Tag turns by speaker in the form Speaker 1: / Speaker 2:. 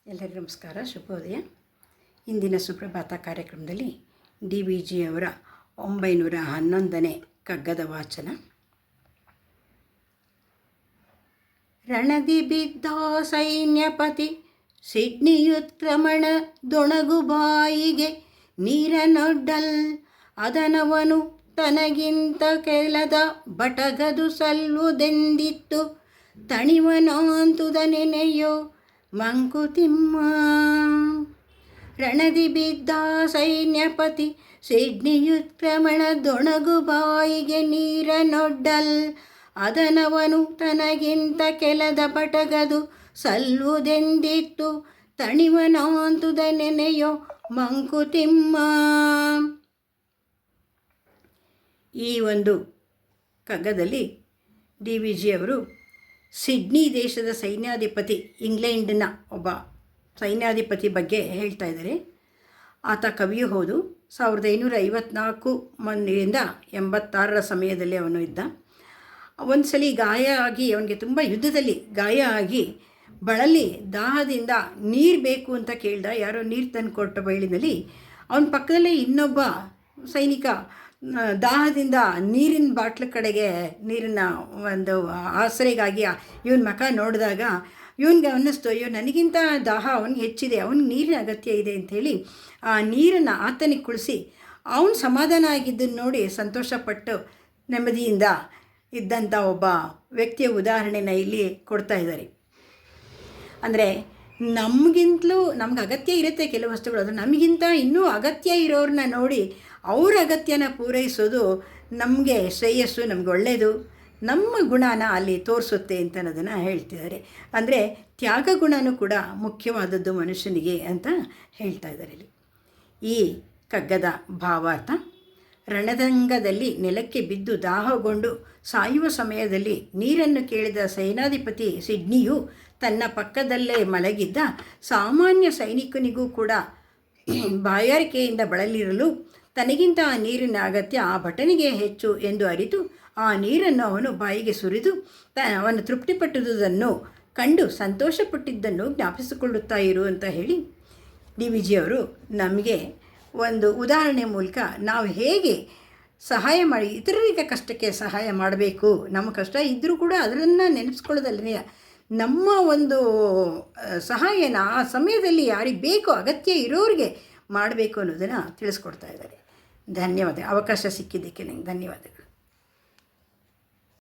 Speaker 1: ಎಲ್ಲರಿಗೂ ನಮಸ್ಕಾರ, ಶುಭೋದಯ. ಇಂದಿನ ಸುಪ್ರಭಾತ ಕಾರ್ಯಕ್ರಮದಲ್ಲಿ DVG ಅವರ 911ನೇ ಕಗ್ಗದ ವಾಚನ. ರಣದಿ ಬಿದ್ದ ಸೈನ್ಯಪತಿ ಸಿಡ್ನಿಯುತ್ಕ್ರಮಣ ದೊಣಗು ಬಾಯಿಗೆ ನೀರನೊಡ್ಡಲ್ ಅದನವನು ತನಗಿಂತ ಕೆಳದ ಬಟಗದು ಸಲ್ಲುದೆಂದಿತ್ತು ತಣಿವನಾಂತುದ ನೆನೆಯೋ ಮಂಕುತಿಮ್ಮ. ರಣದಿ ಬಿದ್ದ ಸೈನ್ಯಪತಿ ಸಿಡ್ನಿಯುತ್ಕ್ರಮಣ ದೊಣಗು ಬಾಯಿಗೆ ನೀರನೊಡ್ಡಲ್ ಅದನವನು ತನಗಿಂತ ಕೆಳದ ಬಟಗದು ಸಲ್ಲುದೆಂದಿತ್ತು ತಣಿವನಾಂತುದ ನೆನೆಯೋ ಮಂಕುತಿಮ್ಮ. ಈ ಒಂದು ಕಗ್ಗದಲ್ಲಿ DVG ಅವರು ಸಿಡ್ನಿ ದೇಶದ ಸೈನ್ಯಾಧಿಪತಿ, ಇಂಗ್ಲೆಂಡಿನ ಒಬ್ಬ ಸೈನ್ಯಾಧಿಪತಿ ಬಗ್ಗೆ ಹೇಳ್ತಾ ಇದ್ದಾರೆ. ಆತ ಕವಿಯೂ ಹೌದು. 1554 ಮಂದಿಯಿಂದ 86 ಸಮಯದಲ್ಲಿ ಅವನು ಇದ್ದ. ಒಂದು ಸಲ ಗಾಯ ಆಗಿ, ಅವನಿಗೆ ತುಂಬ ಯುದ್ಧದಲ್ಲಿ ಗಾಯ ಆಗಿ ಬಳಲಿ ದಾಹದಿಂದ ನೀರು ಬೇಕು ಅಂತ ಕೇಳ್ದ. ಯಾರೋ ನೀರು ತಂದು ಕೊಟ್ಟ ಬಯಲಿನಲ್ಲಿ ಅವನ ಪಕ್ಕದಲ್ಲೇ ಇನ್ನೊಬ್ಬ ಸೈನಿಕ ದಾಹದಿಂದ ನೀರಿನ ಬಾಟ್ಲ ಕಡೆಗೆ ನೀರಿನ ಒಂದು ಆಸರೆಗಾಗಿ ಇವನ ಮುಖ ನೋಡಿದಾಗ ಇವನಿಗೆ ಅನ್ನಿಸ್ತು, ಅಯ್ಯೋ ನನಗಿಂತ ದಾಹ ಅವನಿಗೆ ಹೆಚ್ಚಿದೆ, ಅವನಿಗೆ ನೀರಿನ ಅಗತ್ಯ ಇದೆ ಅಂಥೇಳಿ ಆ ನೀರನ್ನು ಆತನಿಗೆ ಕುಳಿಸಿ ಅವನು ಸಮಾಧಾನ ಆಗಿದ್ದನ್ನು ನೋಡಿ ಸಂತೋಷಪಟ್ಟು ನೆಮ್ಮದಿಯಿಂದ ಇದ್ದಂಥ ಒಬ್ಬ ವ್ಯಕ್ತಿಯ ಉದಾಹರಣೆನ ಇಲ್ಲಿ ಕೊಡ್ತಾ ಇದ್ದಾರೆ. ಅಂದರೆ ನಮಗಿಂತಲೂ ನಮ್ಗೆ ಅಗತ್ಯ ಇರುತ್ತೆ ಕೆಲವು ವಸ್ತುಗಳು, ಅದು ನಮಗಿಂತ ಇನ್ನೂ ಅಗತ್ಯ ಇರೋರನ್ನ ನೋಡಿ ಅವ್ರ ಅಗತ್ಯನ ಪೂರೈಸೋದು ನಮಗೆ ಶ್ರೇಯಸ್ಸು, ನಮ್ಗೆ ಒಳ್ಳೆಯದು, ನಮ್ಮ ಗುಣನ ಅಲ್ಲಿ ತೋರಿಸುತ್ತೆ ಅಂತ ಅನ್ನೋದನ್ನು ಹೇಳ್ತಿದ್ದಾರೆ. ಅಂದರೆ ತ್ಯಾಗ ಗುಣನೂ ಕೂಡ ಮುಖ್ಯವಾದದ್ದು ಮನುಷ್ಯನಿಗೆ ಅಂತ ಹೇಳ್ತಾ ಇದ್ದಾರೆ ಇಲ್ಲಿ. ಈ ಕಗ್ಗದ ಭಾವಾರ್ಥ: ರಣರಂಗದಲ್ಲಿ ನೆಲಕ್ಕೆ ಬಿದ್ದು ದಾಹಗೊಂಡು ಸಾಯುವ ಸಮಯದಲ್ಲಿ ನೀರನ್ನು ಕೇಳಿದ ಸೇನಾಧಿಪತಿ ಸಿಡ್ನಿಯು ತನ್ನ ಪಕ್ಕದಲ್ಲೇ ಮಲಗಿದ್ದ ಸಾಮಾನ್ಯ ಸೈನಿಕನಿಗೂ ಕೂಡ ಬಾಯಾರಿಕೆಯಿಂದ ಬಳಲಿರಲು ತನಗಿಂತ ಆ ನೀರಿನ ಅಗತ್ಯ ಆ ಭಟನಿಗೆ ಹೆಚ್ಚು ಎಂದು ಅರಿತು ಆ ನೀರನ್ನು ಅವನು ಬಾಯಿಗೆ ಸುರಿದು ಅವನು ತೃಪ್ತಿಪಟ್ಟುದನ್ನು ಕಂಡು ಸಂತೋಷಪಟ್ಟಿದ್ದನ್ನು ಜ್ಞಾಪಿಸಿಕೊಳ್ಳುತ್ತಾ ಇರು ಅಂತ ಹೇಳಿ DVG ಅವರು ನಮಗೆ ಒಂದು ಉದಾಹರಣೆ ಮೂಲಕ ನಾವು ಹೇಗೆ ಸಹಾಯ ಮಾಡಿ ಇತರರಿಗೆ ಕಷ್ಟಕ್ಕೆ ಸಹಾಯ ಮಾಡಬೇಕು, ನಮ್ಮ ಕಷ್ಟ ಇದ್ದರೂ ಕೂಡ ಅದನ್ನು ನೆನೆಸ್ಕೊಳ್ಳೋದಲ್ಲೇ ನಮ್ಮ ಒಂದು ಸಹಾಯನ ಆ ಸಮಯದಲ್ಲಿ ಯಾರಿಗೆ ಬೇಕೋ ಅಗತ್ಯ ಇರೋರಿಗೆ ಮಾಡಬೇಕು ಅನ್ನೋದನ್ನು ತಿಳಿಸ್ಕೊಡ್ತಾ ಇದ್ದಾರೆ. ಧನ್ಯವಾದ. ಅವಕಾಶ ಸಿಕ್ಕಿದ್ದಕ್ಕೆ ನನಗೆ ಧನ್ಯವಾದಗಳು.